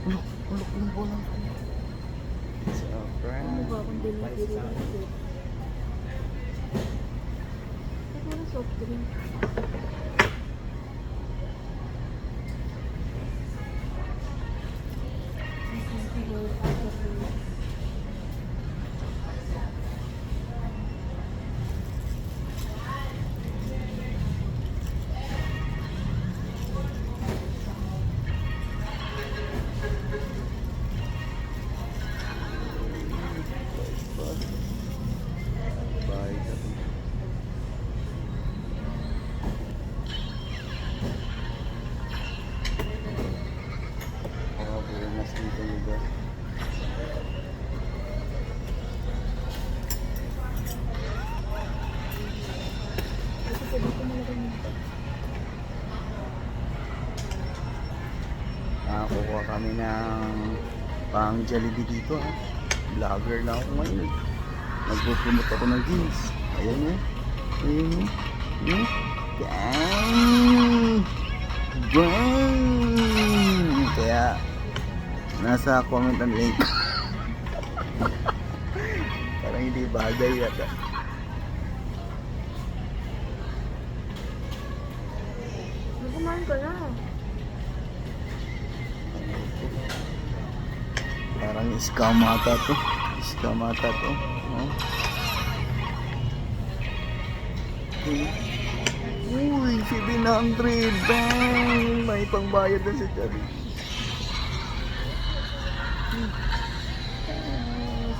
Ulok, ulok yung bola. So, Ano ba friend. kung delivery dito? Ito na soft drink. Bye. Very nice dito lugar. Kasi sa dito malaki nito. Nakakuha kami ng pang Jollibee dito ha. Vlogger na ako ngayon. Nagpo-promote ako ng jeans. Ayan eh. Ayan eh. Hmm? Bang! Bang! Kaya nasa comment ang link. Parang hindi bagay yata. Kumain ka na. Parang scam ata to. Scam ata to. Oh. Uy, 700. Bang! May pangbayad na si Jollibee.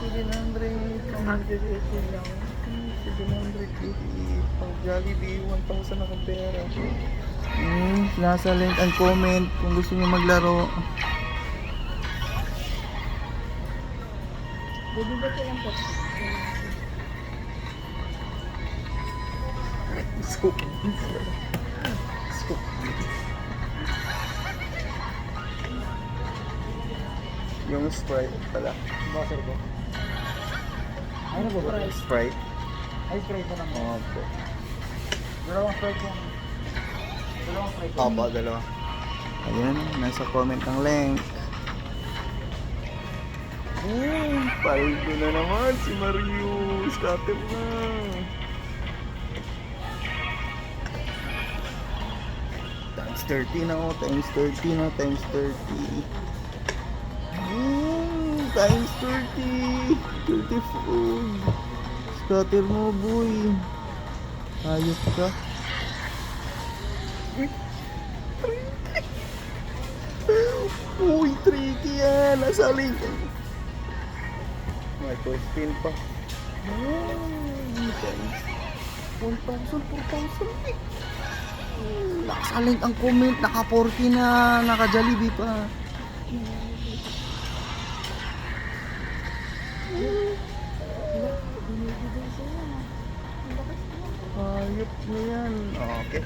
700. Mag-review lang. 700 pang Jollibee. 1,000 na kang pera. Nasa link and comment kung gusto niyo maglaro. Baby ba silang po? Scoop. Scoop. Yung Sprite pala. Buzzer ko. Ano po ba? Sprite. Ay, Sprite na lang. Opo. Dalawang Sprite po. Dalawang Sprite po. Opo, dalawa. Ayan, nasa comment ng link. Paldo na naman si Mario. Scatter na. Times 30 na, oh. Times 30 na. Times 30. Times 30. 34. Scatter mo, boy. Ayos ka. Uy, tricky yan. Nasa link. May first spin pa. Times 1,000, 4,000 eh. Nakasalink ang comment. Naka 40 na. Naka Jollibee pa. Ayop na yan. Okay.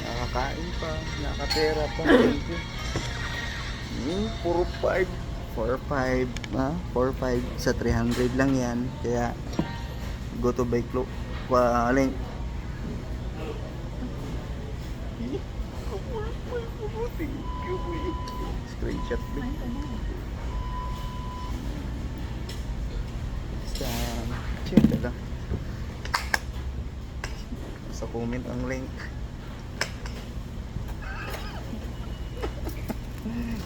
Nakakain pa. Nakatera pa. Thank you. Puro 5. 4-5. 4-5 sa 300 lang yan. Kaya go to buy club. Link. Screenshot din. Basta check lang. Sa comment ang link.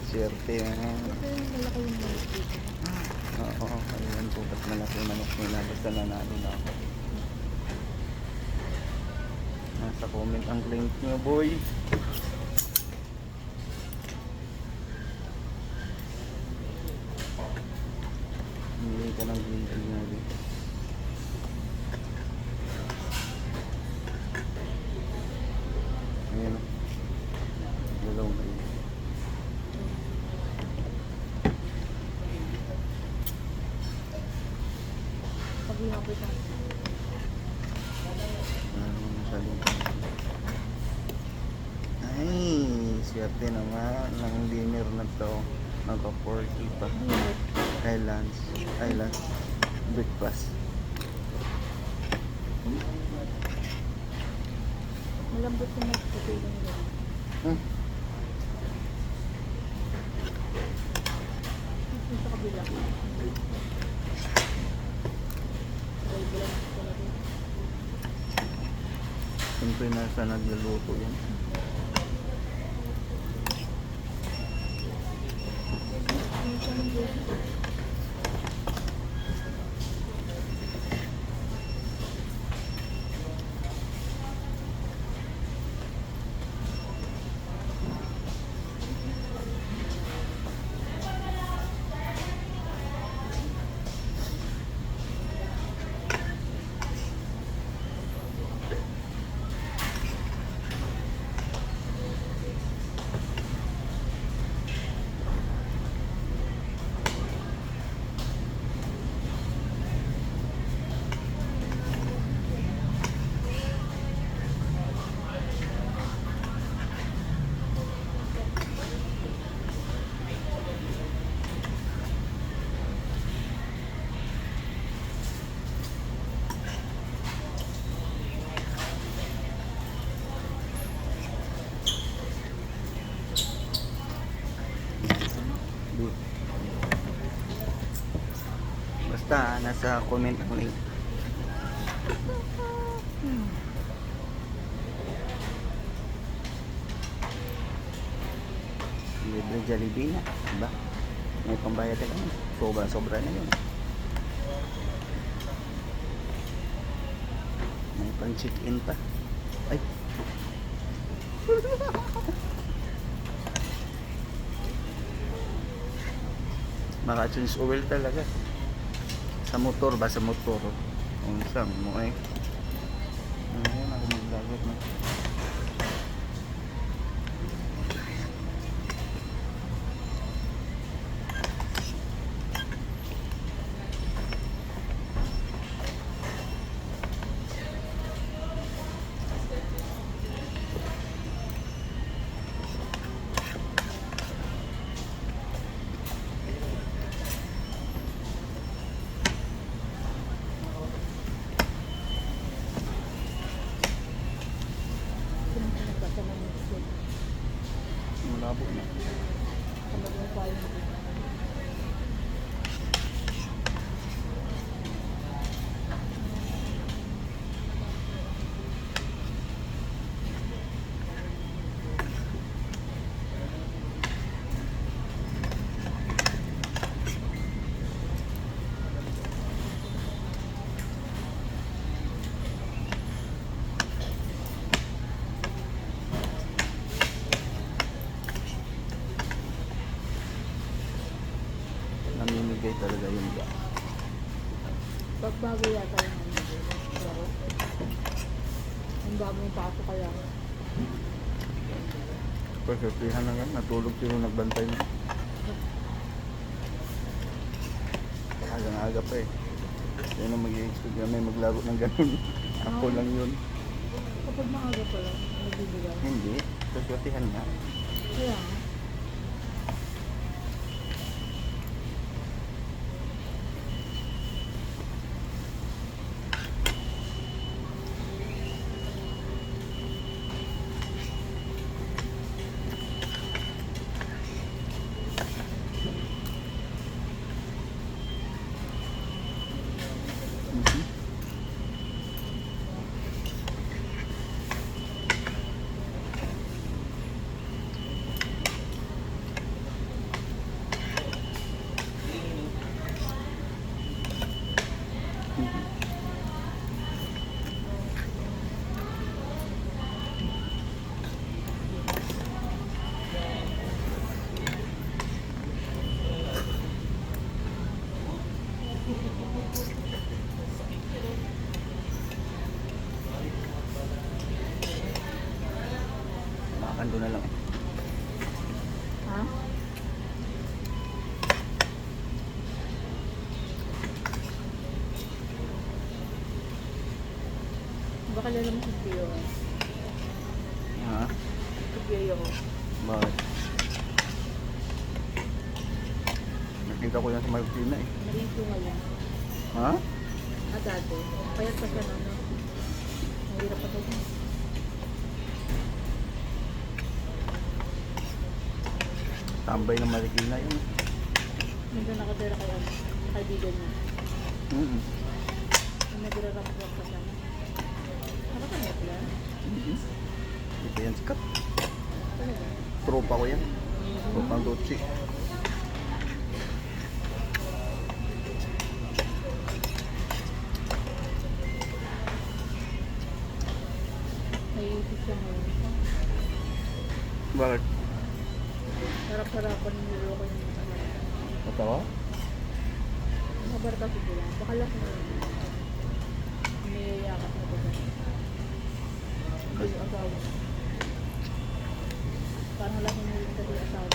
Swerte yan. Malaki yung malaki dito. Oo, ayun po. Ba't malaki manok nila? Basta nanalo na ako. Nasa comment ang link nyo, boy. Hindi ka ng video nga dito. Ayan o. Dalawang kayo. Pag-ihapit lang. Masyadong. Ay, swerte naman ng dinner na to. Naka 40 pa. Islands breakfast. Malambot yung magpapilong nila. Siyempre nasa nagluluto yan. Basta nasa comment ang link. Libre Jollibee na, diba? May pambayad na yun. Sobra na yun. May pang check-in pa. Ay! Maka-change oil talaga. Sa motor ba? Sa motor. Kung saan mo eh. Ayan ako maglagot na. Malabo na. Namimigay talaga yung gas. Pagbago yata yung laro. Ang bagong paso kaya. Pagkapihan na yan, natulog sino nagbantay na. Agang-aga pa eh. Yan ang mag-i-expect na may maglaro ng ganun. Ako lang yun. Kapag maaga pa lang, nagbibigay. Hindi, pagkapihan na. Kaya, Mhm. Makakando na lang eh. ha? Baka lalo mo si Pio. Ha? Si Pio ko. Bakit? Nakita ko yan sa Martina eh. Naging ko ngayon. Ha? Dati. Payat pa siya no? Mahirap pa siya. Tambay ng Marikina yun. Nandun nakatira kay ano, sa kaibigan niya. Mm-mm. Yung nagra-rap-rap pa siya. Nakakanya pala? Mm-mm. Ito yan sikat. Talaga? Tropa ko yan. Tropang Dutsi. Naiisip siya ngayon. Bakit? Harap-harapan nilo ko yung kabarta. Matawa? Yung kabarta siguro. Baka lang yung niyayakap na ba siya. Hindi yung asawa. Parang lang yung kasi yung asawa.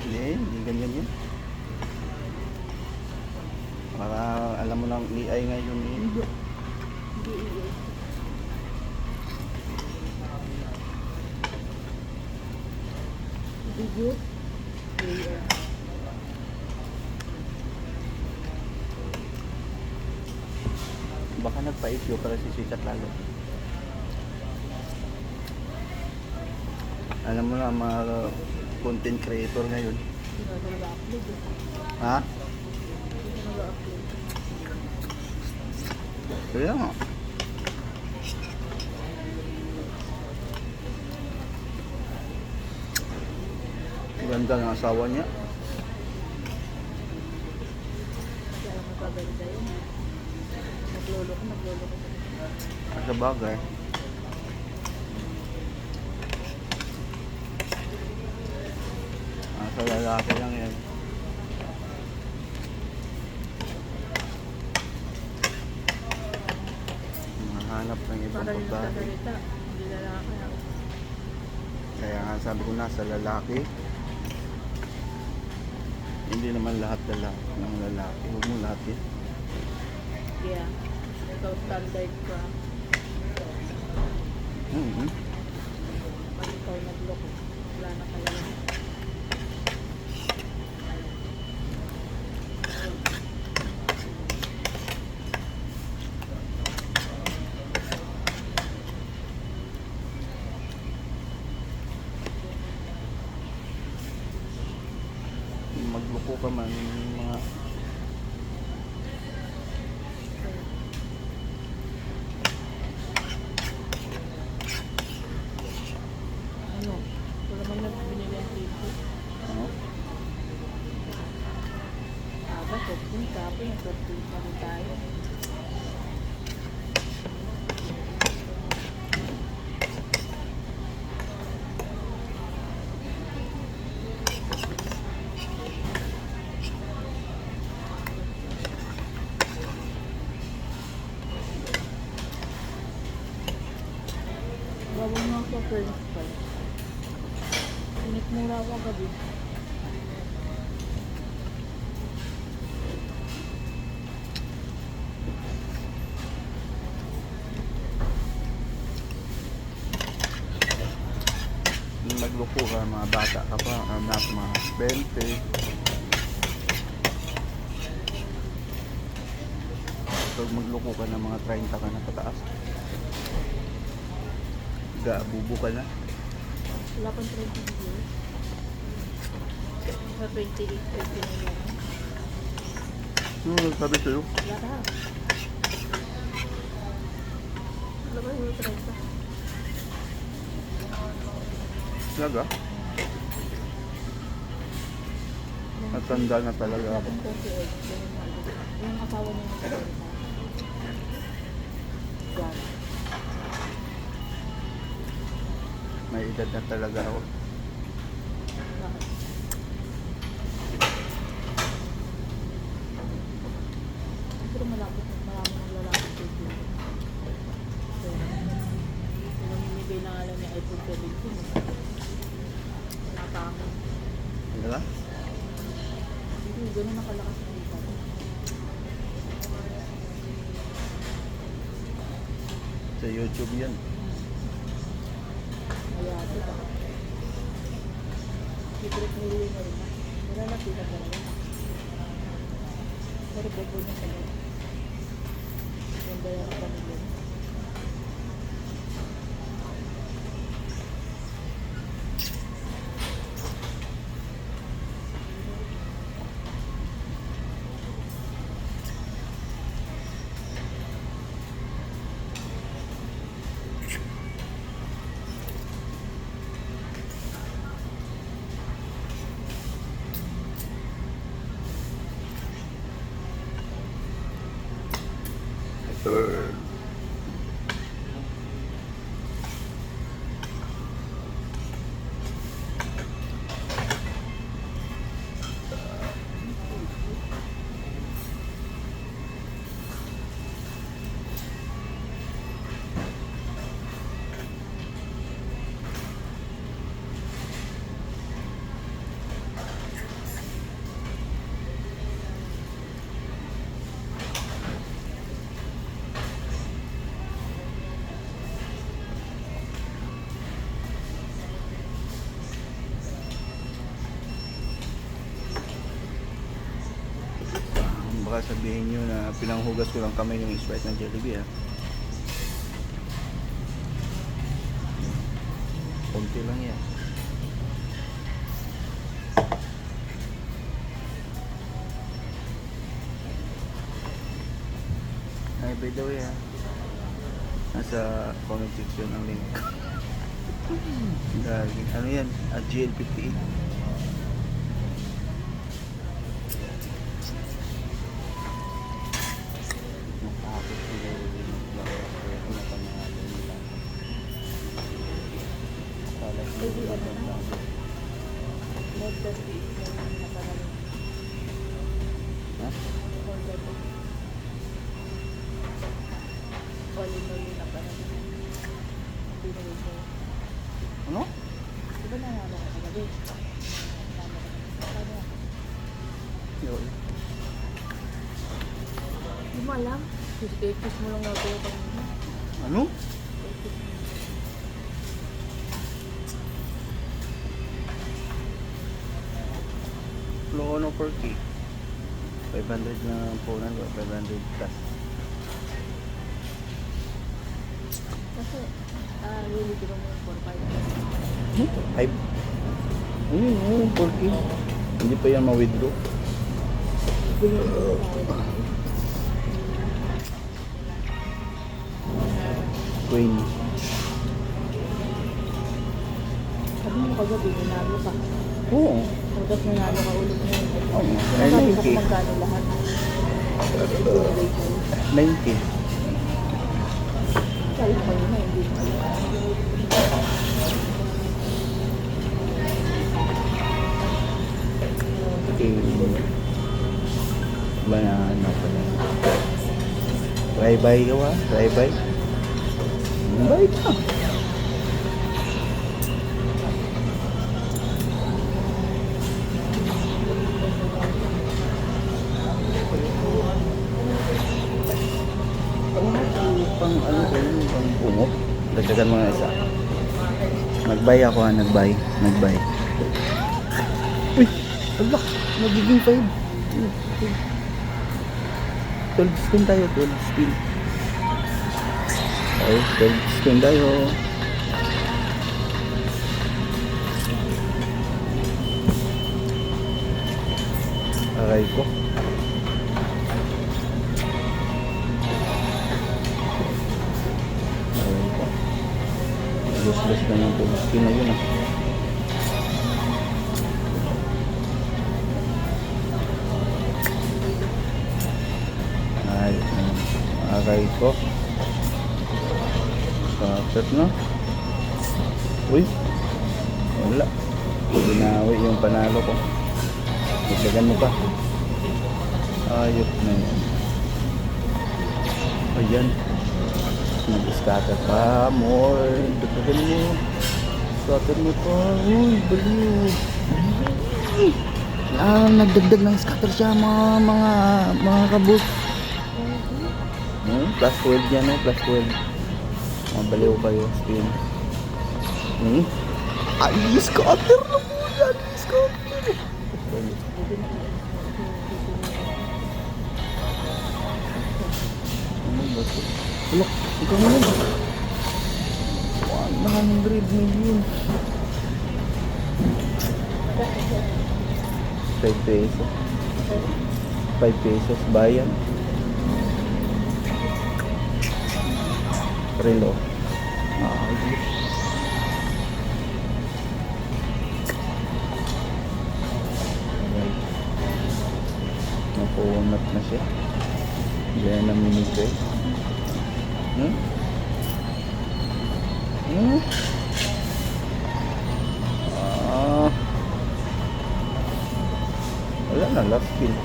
Hindi ganyan yan. Para alam mo lang AI ngayon eh. Hindi iiyak. Video? Yeah. Baka nagpa-issue para si Sikat lalo. Alam mo na mga content creator ngayon. Hindi na ito nag-upload eh. Ha? Hindi na nag-upload. Kaya nga. Ganda ng asawa niya. Kaya lang magaganda yun. Naglolo ko. Sa bagay. Sa lalaki lang yan. Mahanap ng ibang Para yung babae. sasalita. Hindi lalaki. Kaya nga sabi ko nasa lalaki. Hindi naman lahat ng lalaki. Huwag mo lahat yan. Yeah. Ikaw standard ka. Mm-hmm. Pag ikaw nagloko. Wala na talaga. Magloko ka man mga Ano? Wala man nagbinili ang tissue. ano? Soft drink, kape, soft drink na rin tayo. Bawang nga sa french fries. Pinitmura ako gabi. Magloko ka, mga bata ka pa, anak, mga 20. Pag magloko ka ng mga 30 ka na pataas. Gaabubo ka na. Wala pang 20 years. Sa 28, 29 yan. Sabi sa'yo. Wala ka. Wala ba yung 30? Talaga? Natanda na talaga ako. Yung asawa niya na talaga. Yan. May edad na talaga ako. Bakit? Pero malapit na marami ng lalaki dito. So, yung namimigay na nga lang niya iPhone 17. Nakakangin. Diba? Hindi, gano'n nakalakas ng dito. Sa YouTube yan. Kaya, diba? Secret niliwi na rin na. Nilalapitan ka na rin. Pero bobo niya sa rin. Yung daya ng pamilya. Baka sabihin nyo na pinanghugas ko lang kamay yung Sprite ng Jollibee, ha. Konti lang yan. Ay, by the way, ha, nasa comment section ang link. Lagi. Ano yan? GL58. Nakakapit sila yung pangalan nila. Akala sila Pwede ano na? lang. More than 8 na napanalo. Ha? More than 8. All in all yung napanalo. Pinawin ko. Ano? Di ba nanalo ka kagabi? Nanalo ka. Paano ako? Yun. Hindi mo alam. Kiss mo lang ako kanina. Ano? Flono per key. 500 na punan ko. 500 plus. Kasi, really, di ba mo yung 4-5? 5. Ayun, 4K. Hindi pa yan ma-withdraw. Queen. Sabi mo kagabi, nanalo ka. Oo. Tapos nanalo ka ulit ngayon. Oo. Ay, Sabi ko 90. kung magkano lahat. Ibinigay ko. 90. Sabi ko yun na, hindi mo alam. Okay. Banana pala. Try-by ka ba? Try-by? Buy ka. Pang ano ko yun, pang bungok. Dagdagan mo nga isa. Nag-buy ako, ha, nag-buy. Uy! Alak! Nagiging 5. 12 spin tayo, 12 spin. Okay, 12 spin tayo. Aray ko. Aray ko. Useless na yung 12 spin na yun, ah. Ay, aray ko. Kapit na. Uy. Wala. Binawi yung panalo ko. Dagdagan mo pa. Ayop na yan. Ayan. Nag-scatter pa. More. Dagdagan mo. Scatter mo pa. Uy, baliw. Nagdagdag ng scatter siya mga kabus. Plus 12 yan, no? Plus 12. Mabaliw kayo. Spin. Ay, scatter na po yan. Scatter. Ano ba ito? Look, ikaw mo na. 100 million. 5 pesos. 5 pesos bayan. Relo. Napuunat na siya. Diyan na minigay. Wala na, last kill.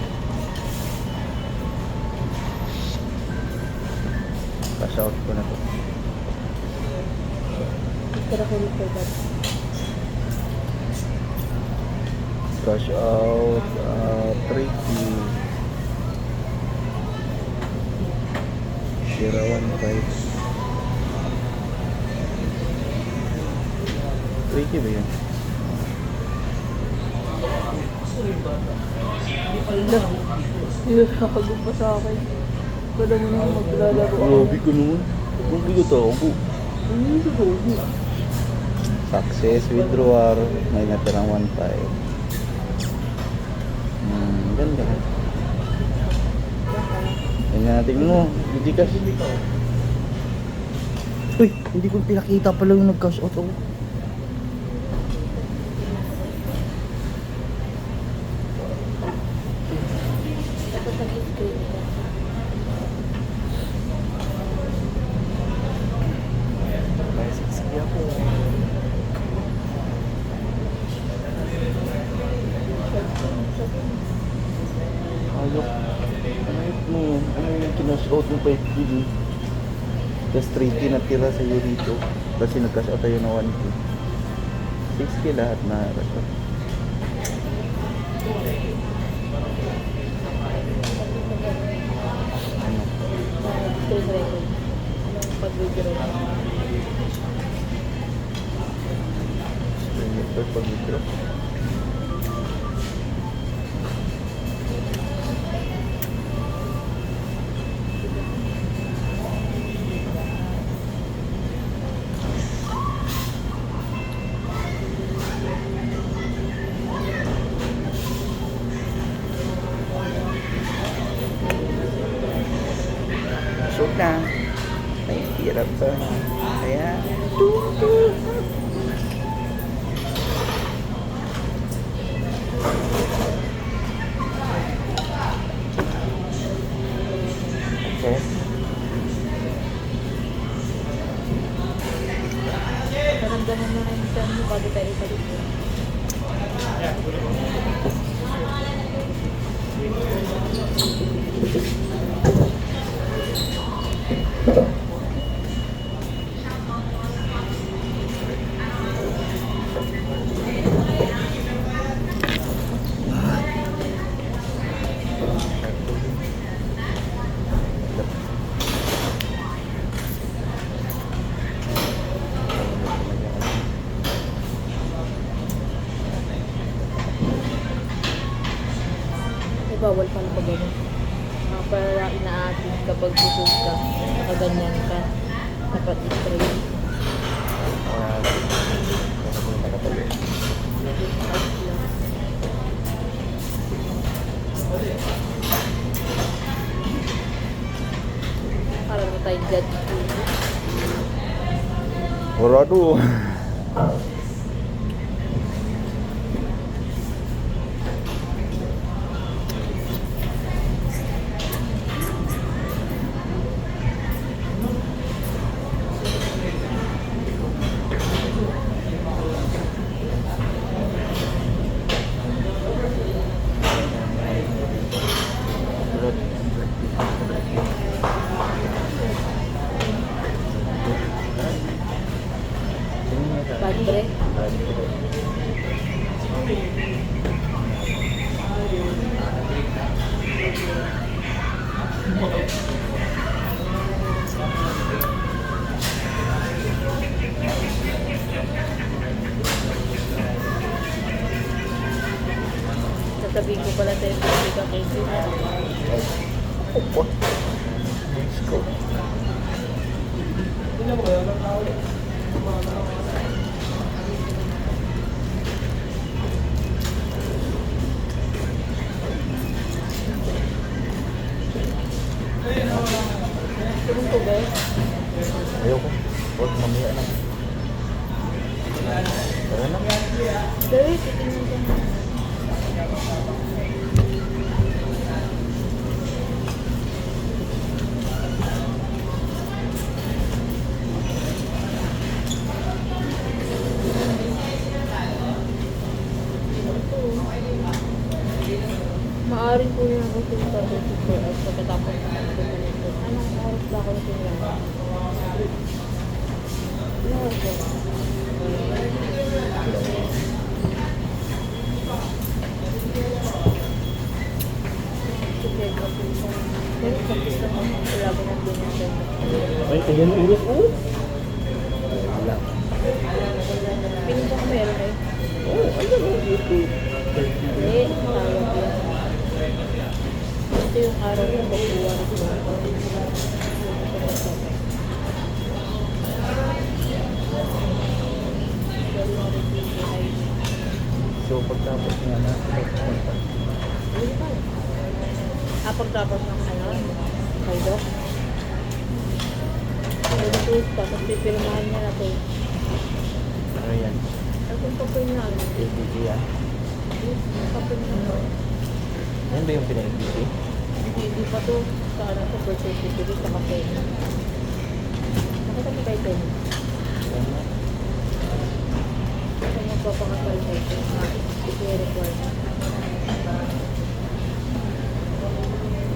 Cash out ko na to. Pero ko ulit that. Cash out 3K. 015. 3K ba yun? Nakakagod pa sa akin. Kala mo naman maglalaro ako. Grabe ko naman. Kung bigot ako. Success withdrawal. May natirang 1.5. Ganda. Tingnan natin mo. Hindi kasi. Uy, hindi ko pinakita pala yung nag-cash out ako. Dapat nag-screen ka. May 6K ako. Ayok. Ayok mo. Ano yung kinash out mo 5K? Tapos 3K natira sa'yo dito. Kasi nag-cash out tayo na 1K. 6K lahat na cash out. Ano? Screen record. Anong pag-withdraw? Ito pag-withdraw. So na, ay hirap to. Kaya, okay. Naramdaman mo na yung time mo bago tayo balik. Bawal pa na pag gano'n. Para inaatin kapag busog ka, nakaganyan ka, dapat i-train. Para na tayo judge. Orado. Padre. Sasabihin ko pala tayo pwede ka kay Opo. Let's go. Tulong ko ba? Ayoko. Huwag mamaya na. Tara na. Dali, titingnan ko na. Maaari po yung gusto sa 24 hours pagkatapos ng ganito. Anong oras ba ako natin lang? Ay, kaya na uros ko. Wala. Piling ko kung meron eh. Oo, ayun. YouTube. Hindi, araw yan, kukuha rin ko. So, pagtapos nga na, Pagtapos ng ano, kay Doc. Tapos pipirmahan niya na ito. ano yan? At yung papel niya, ano? ABG yan. Yung papel niya, ano? Yan ba yung pinag-ABG? Hindi pa to sa ano sa birth certificate sa papel. Nakita mo kay Ten? Yan nga. Kung magpapakasal kay Ten, ito yung requirement.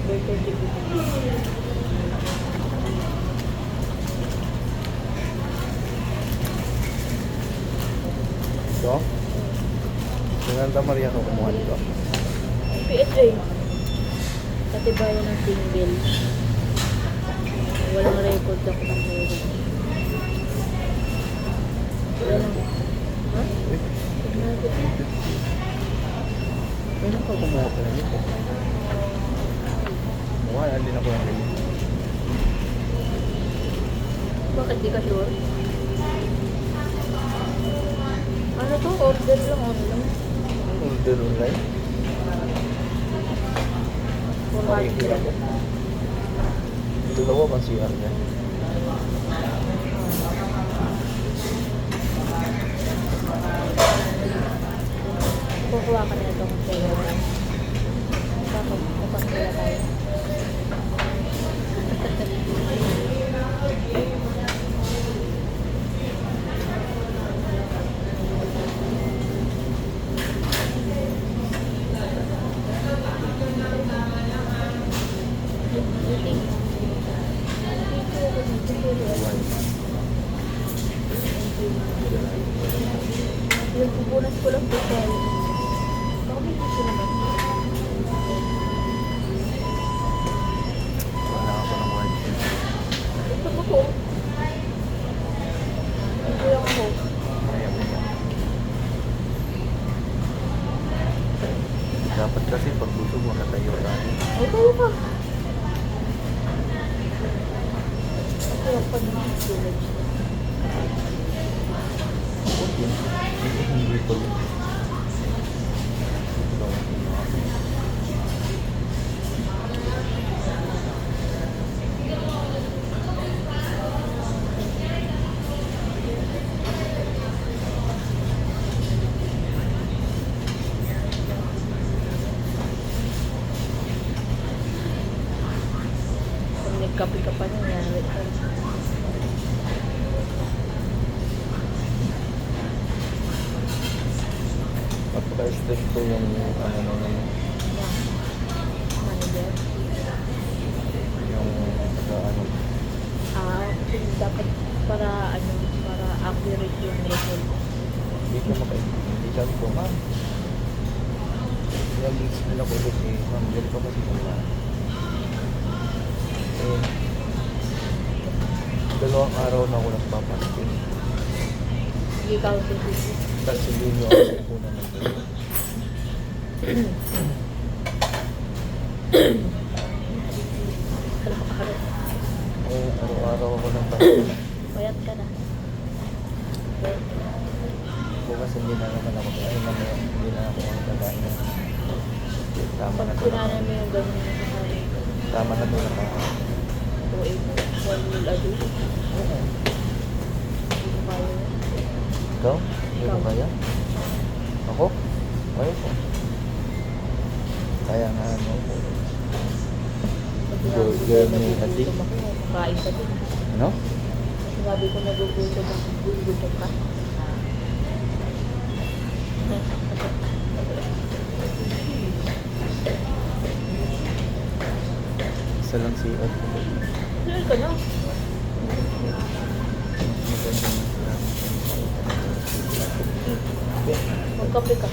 Birth certificate. Ito? Sa Santa Maria ka kumuha dito. PSA. Katibayan ng single. Walang record ako ng meron. Walang. Ha? Eh, Tignan ko. kailan ka kumuha ka na dito? Mukha, andin ako ng ganyan. Bakit di ka sure? Ano to? Order lang online. Order online? Pakikita ko. 400. Dalawa bang CR niya? Kukuha ka na itong pera. Bakit? Kapag kaya tayo. Yung pupunas ko lang po tayo. Baka may gusto naman. Wala ako ng word. Ito po po. Ito lang ako. Kaya mo yan. Dapat kasi pag gusto mo natayo tayo. Ay, tayo ka. Ito yung pag-village. Yun. Hindi ko yun. Pag nagkape ka pa na, nangyari ka. Napaka-stress ko yung ano naman Manager. yung ano Kasi dapat para ano, para accurate yung result. hindi ko makaintindi. Sabi ko, ma'am, nag-explain ako ulit eh, ma'am, ganito kasi muna. Eh, dalawang araw na ako nagpapasting. Sige, ikaw sige. Tapos hindi nyo ako ipunan ng dalawa. Araw-araw. Eh, araw-araw ako nagpapasting. Payat ka na. Bukas hindi na naman ako, ay mamaya, hindi na ako kakain. Tama na Pag to. sinanay mo yung ganun na sasabi ko, Tama na to na pa. 2 1 meal a day. Hindi ko kaya yun. Ikaw? Hindi mo Ikaw. kaya? Ako? Kaya ko. Kaya nga ano ko. Pag sinabi ko Girl, may nagugutom adik. ako, makain ka din. Ano? Pag sinabi ko nagugutom ako, gugutom ka. Isa lang si Od. Saan ka na? Magkape ka.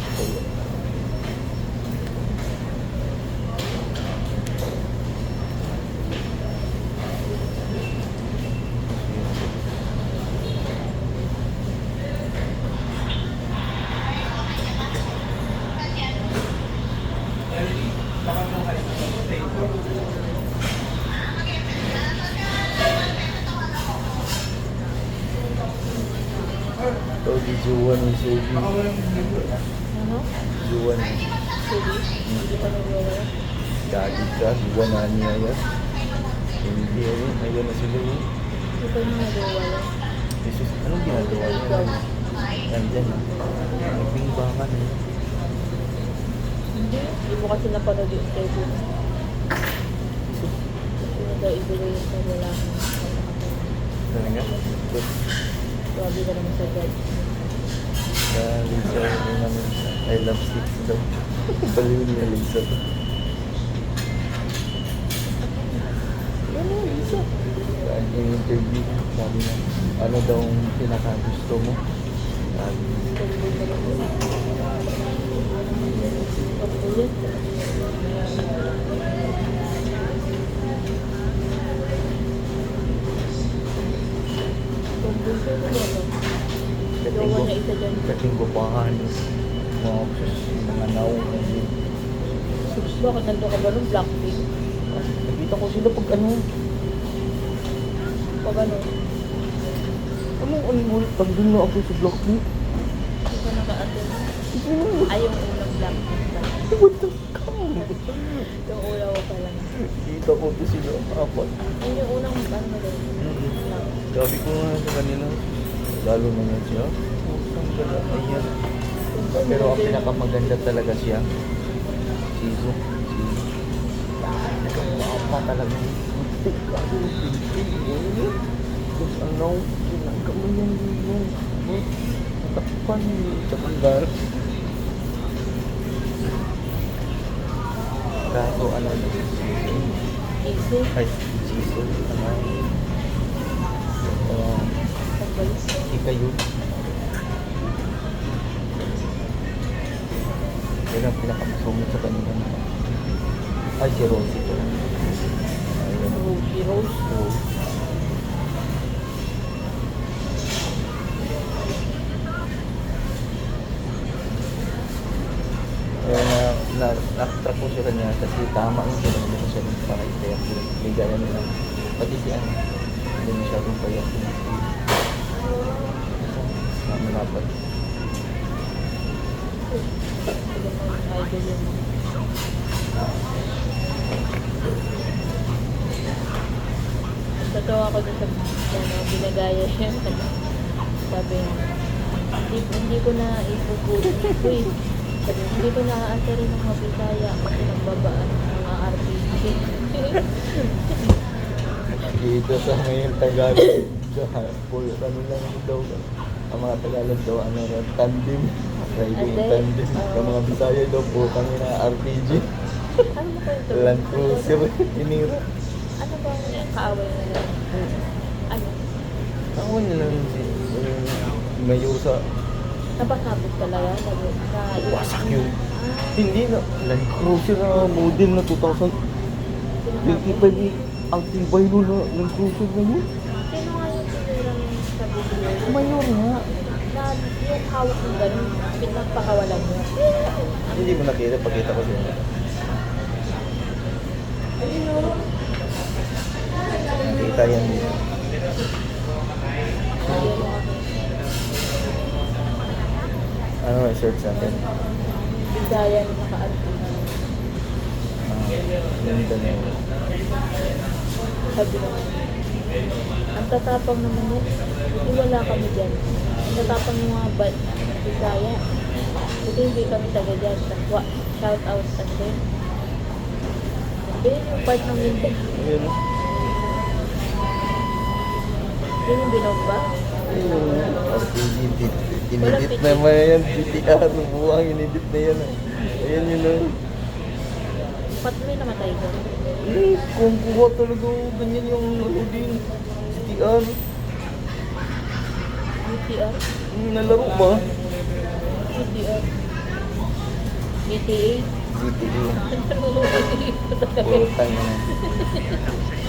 Juwan ni Soji. Ano? Juwan. Sige. Hindi pa nagwawala. Gagi ka. Juwan na niya yan. Hindi eh. Ayun na sila eh. Hindi pa nagwawala. Jesus, anong ginagawa niya? Nandyan ah. Nagpingbangan eh. Hindi mo kasi napanood yung schedule. Jesus. Kasi na daw ibigay yung pagwalahan. Talaga? Grabe ka naman sa God. Lisa, yun naman. I love six daw. Baliw niya Lisa to. Ano, Lisa? Yung interview, sabi niya, ano daw ang pinakagusto mo? Sabi niya, Pagpulit. Pagpulit mo ba? Gawa niya isa dyan. kating gupahan. Mga sus, mga naong. Sus, bakit nandun ka ba nung Blackpink? Nakita ko sila pag ano. Pag ano? Ano, pag dun na ako sa Blackpink. Hindi ka naka-attend. Ay, yung unang Blackpink pa. What the fuck? Yung una ko pa lang. Kita ko to sila apat. Yun yung unang ano doon. Sabi ko nga sa kanila, lalo naman siya. Oh, ang ganda. Ayan. Pero ang pinakamaganda talaga siya. Siso. Nagkakapa talaga. Putik ka. Putik. Tapos ano, ginagawa yung yun. Natakpan sa panggal. Kaso ano na. Easy. Ay, siso. Ano. Pagbalis. Ika yun. Yan ang pinakamasungit sa kanila naman. Ay, si Rosie ko. Ayun. Rosie Rose. Oo. Kaya na-track ko siya kanya kasi tama yung siya naman siya ng pakay-payak yun. May gaya nila. Pati si ano, hindi masyadong payak yun. Dapat. Idol yun. Tatawa ko dun sa binagaya siya. Sabi niya, hindi ko na ipupulit. Uy, sabi, hindi ko na aantarin ng mabisaya kasi nagbabaan ng mga RPG. Dito sa ngayon Tagalog, full ano lang daw. Ang mga Tagalog daw, ano rin, tandem. Riding Ate, tandem. Ang mga Bisaya daw po kami na RPG. Ano mo kayo ito? Land Cruiser, tinira. Ano ba ang kaaway nila? Ano? Ako nila si Mayusa. Napakabot talaga? Wasak yun. Hindi na, Land Cruiser na model na 2025 ang tibay nun na Land Cruiser na yun. Sino nga yung tinirang sa video? Mayor nga. Na yung hawak ng ganun, pinagpakawalan mo. Hindi mo nakita, pagkita ko siya. Ayun o. Nakita yan dito. Ayun o. Ano may search natin? Bisaya na naka-antin. Mindanao. Sabi naman. Ang tatapang naman yun. Hindi wala kami dyan. Ang tatapang yung mga Bisaya. Buti hindi kami taga dyan. Shout out kasi. Yun yung part ng Mindanao. Ayun. Yun yung binomba. RPG, inedit naman yan. GTR, buwang inedit na yan. Ayan yun lang. Ba't may namatay ko? Kung kuha talaga ganyan yung ano din. GTR. UTR? Nalaro ba? UTR. GTA? GTA. Ano? Utang na.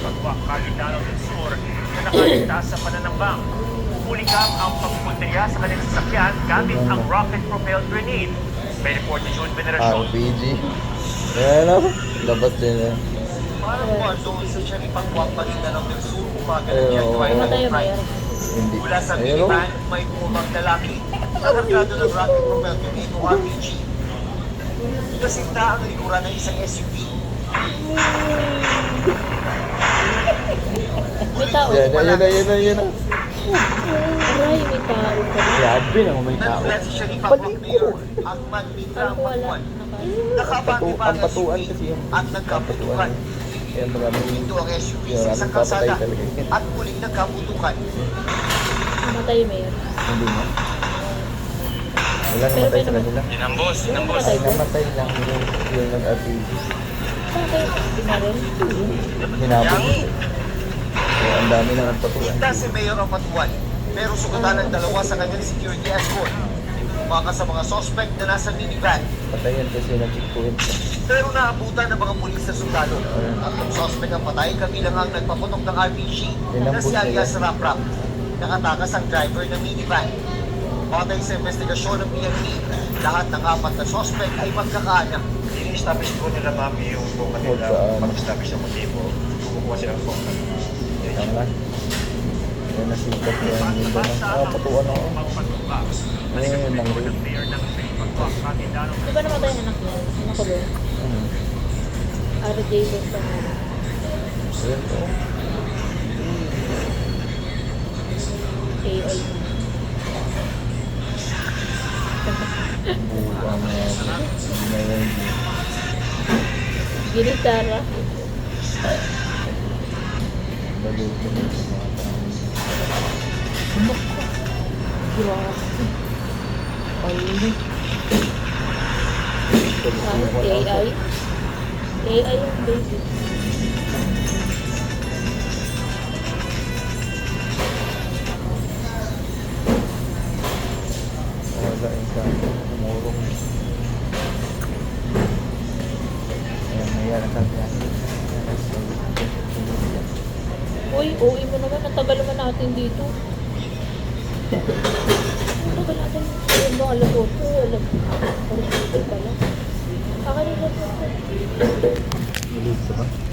Pagwakalindaw del Sur na nakaligtas sa pananambang. Pulikap ang pagpunteriya sa kanilang sasakyan gamit ang rocket-propelled grenade. May report ni June Veneracion. RPG. Ayan o. Labas din yan. Parang po doon sa siyang ipagwakalindaw del Sur umaga Ayun, ng oo. January Namatay yung 25. mayor. Hindi. Mula sa Ayun o. minivan, may bumang lalaki. Ang arangkado ng rocket propelled grenade o RPG. Kasinta ang likuran ng isang SUV. May tao. Yan na. Aray, may tao pa. Grabe na may tao. Nagmulat si Sheriff Hawk Mayor Ahmad Mitra Ako wala. Patuan. Nakapag-iba Ang patuan kasi yung at nagkaputukan. Kaya marami Ito ang SUV Yung sa isang maraming papatay kalsada talaga yun. at muling nagkaputukan. Namatay mo yun. Hindi na. Wala Pero namatay may sa kanila. Inambos, Namatay Ang ko. namatay lang yung nag-RPG. Bakit? Di na rin. Hinabot. Kaya ang dami na nagpatuan. Kita si Mayor ang patuan, pero sugatan ng dalawa sa kanyang security escort. Baka sa mga suspect na nasa minivan. Patayan kasi nag-checkpoint. Pero naabutan ng mga pulis na sundalo. At ang suspect ang patay kabilang ang nagpaputok ng RPG na si alias Rap-Rap. Nakatakas ang driver ng minivan. Patay sa investigasyon ng PNP, lahat ng 4 na suspect ay magkakaanak. ini-establish po nila mami yung po kanila Saan? mag-establish ng motibo. Kumukuha sila ng phone. Tama. Yan na sikat yan. Yun ba na? Patuan ako. Eh, nang rin. Di ba namatay ang anak niya? Anak ko ba? RJ Basta mo. Ayan po. AI. Buwang na yan. Ginitara. Baliw ko na sa mga tao. Grabe. Ay, AI. AI yung baby. wala yung sa umurong. Ayan, may yan ang sabi yan. Uy, uwi mo naman. Natagal naman natin dito. Natagal natin. Ayun ba, alas 8. Alas 8 pala. Akin yung alas 8. Malig ka ba?